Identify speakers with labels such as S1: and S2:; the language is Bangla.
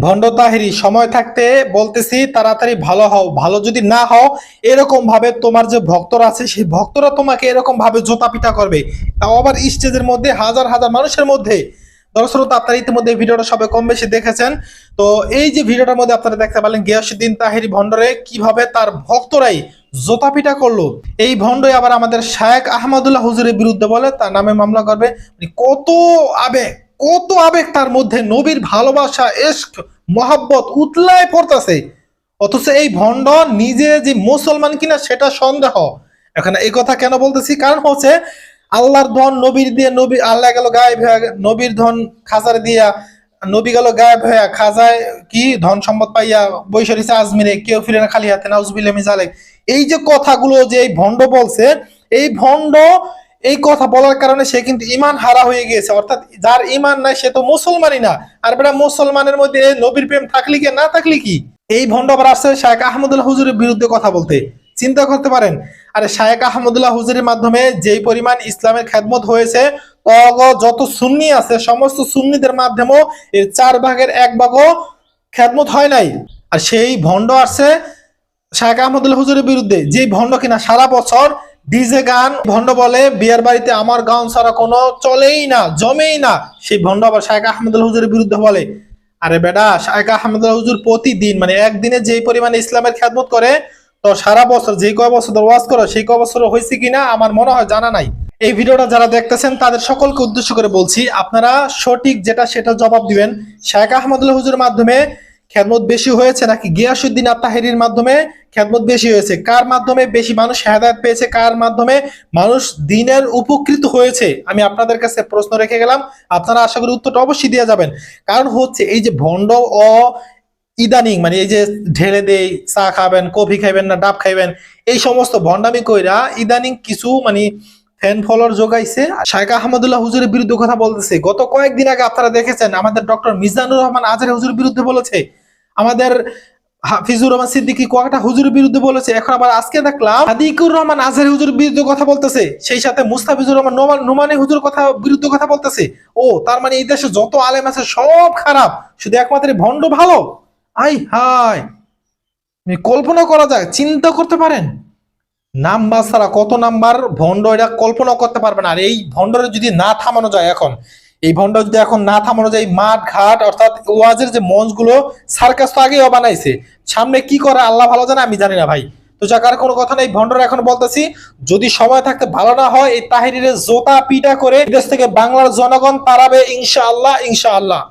S1: ভণ্ড তাহেরি, সময় থাকতে বলতেছি তাড়াতাড়ি ভালো হও। ভালো যদি না হও, এরকম ভাবে তোমার যে ভক্তরা আছে সেই ভক্তরা তোমাকে এরকম ভাবে জোতা পিটা করবে, তাও আবার স্টেজের মধ্যে হাজার হাজার মানুষের মধ্যে। দর্শক, আপনারা ইতিমধ্যে ভিডিওটা সবাই কম বেশি দেখেছেন। তো এই যে ভিডিওটার মধ্যে আপনারা দেখতে পেলেন গিয়াসউদ্দিন তাহেরি ভণ্ডরে কিভাবে তার ভক্তরাই জোতা পিটা করলো। এই ভণ্ডই আবার আমাদের শায়েখ আহমদুল্লাহ হুজুরের বিরুদ্ধে বলে তার নামে মামলা করবে। কত আবেগ, কত আবেগ তার মধ্যে, নবীর ভালোবাসা, ইশক, মহাব্বত উতলায় পড়তেছে। অথচ এই ভণ্ড নিজে যে মুসলমান কিনা সেটা সন্দেহ। এখন এই কথা কেন বলতেছি, কারণ হচ্ছে আল্লাহর ধন নবীর দিয়ে, নবী আল্লাহ গেল গায়েব হয়ে, নবীর ধন খাজার দিয়া, নবী গেল গায়েব হয়ে, খাজায় কি ধন সম্পদ পাইয়া বৈশরিসা আজমিরে, কেউ ফিরে না খালি হাতে, নাউজুবিল্লাহ মিন যালিক। এই যে কথাগুলো যে এই ভণ্ড বলছে, এই ভণ্ড এই কথা বলার কারণে সে কিন্তু ইমান হারা হয়ে গিয়েছে। অর্থাৎ যার ইমান নাই সে তো মুসলমানই না। আর বেটা মুসলমানের মধ্যে নবীর প্রেম থাকলি কি না থাকলি কি? এই ভণ্ড আবার আসছে শায়েখ আহমদুল্লাহ হুজুরের বিরুদ্ধে কথা বলতে। চিন্তা করতে পারেন, আরে শায়েখ আহমদুল্লাহ হুজুরের মাধ্যমে যেই পরিমাণ ইসলামের খেদমত হয়েছে, যত সুন্নি আছে সমস্ত সুন্নিদের মাধ্যমেও এর 1/4 খেদমত হয় নাই। আর সেই ভণ্ড আসছে শায়েখ আহমদুল্লাহ হুজুরের বিরুদ্ধে, যে ভণ্ড কিনা সারা বছর ডিজে গান, ভণ্ড বলে বিয়ের বাড়িতে আমার গান ছাড়া কোনো চলেই না, জমেই না। সেই ভণ্ড আবার শায়েখ আহমদুল্লাহ হুজুরের বিরুদ্ধে বলে, আরে বেটা শায়েখ আহমদুল্লাহ হুজুর প্রতিদিন মানে একদিনে যেই পরিমাণে ইসলামের খেদমত করে, তো সারা বছর যে কয় বছর ওয়াজ করো সেই কয় বছর হয়েছে কিনা আমার মনে হয় জানা নাই। এই ভিডিওটা যারা দেখতেছেন তাদের সকলকে উদ্দেশ্য করে বলছি, আপনারা সঠিক যেটা সেটা জবাব দিবেন। শায়েখ আহমদুল্লাহ হুজুরের মাধ্যমে খেদমত বেশি হয়েছে নাকি গিয়াসউদ্দিন তাহেরির মাধ্যমে খেদমত বেশি হয়েছে? কার মাধ্যমে বেশি মানুষ হেদায়েত পেয়েছে, কার মাধ্যমে মানুষ দিনের উপকৃত হয়েছে? আমি আপনাদের কাছে প্রশ্ন রেখে গেলাম, আপনারা আশা করি উত্তরটা অবশ্যই দিয়ে যাবেন। কারণ হচ্ছে এই যে ভণ্ড ও ইদানিং মানে এই যে ঢেলে দেই, চা খাবেন, কফি খাইবেন না ডাব খাইবেন, এই সমস্ত ভণ্ডামি কইরা ইদানিং কিছু মানে ফ্যান ফলোয়ার যোগাইছে, শায়েখ আহমদুল্লাহ হুজুরের বিরুদ্ধে কথা বলতেছে। গত কয়েকদিন আগে আপনারা দেখেছেন আমাদের ডক্টর মিজানুর রহমান আজহারী হুজুরের বিরুদ্ধে বলেছে, আমাদের হাফিজুর রহমান সিদ্দিকী কুয়াকাটা হুজুরের বিরুদ্ধে বলেছে, এখন আবার আজকে দেখলাম সাদিকুর রহমান আজহারী হুজুরের বিরুদ্ধে কথা বলতেছে, সেই সাথে মুস্তাফিজুর রহমান নোমানী হুজুর বিরুদ্ধে কথা বলতেছে। ও তার মানে এই দেশে যত আলেম আছে সব খারাপ, শুধু একমাত্র ভণ্ড ভালো? আই হাই, কল্পনা করা যায়, চিন্তা করতে পারেন? নাম্বার ছাড়া কত নাম্বার ভণ্ড, এটা কল্পনা করতে পারবেন। আর এই ভণ্ডরে যদি না থামানো যায়, এখন এই ভণ্ড যদি এখন না থামানো যায়, মাঠ ঘাট অর্থাৎ ওয়াজের যে মঞ্চগুলো, সার্কাস তো আগেও বানাইছে, সামনে কি করে আল্লাহ ভালো জানে, আমি জানি না ভাই। তো যাকার কোনো কথা নেই, ভণ্ডরা এখন বলতেছি যদি সময় থাকতে ভালো না হয় এই তাহেরির জোতা পিটা করে দেশ থেকে বাংলার জনগণ তাড়াবে ইনশাআল্লাহ, ইনশাআল্লাহ।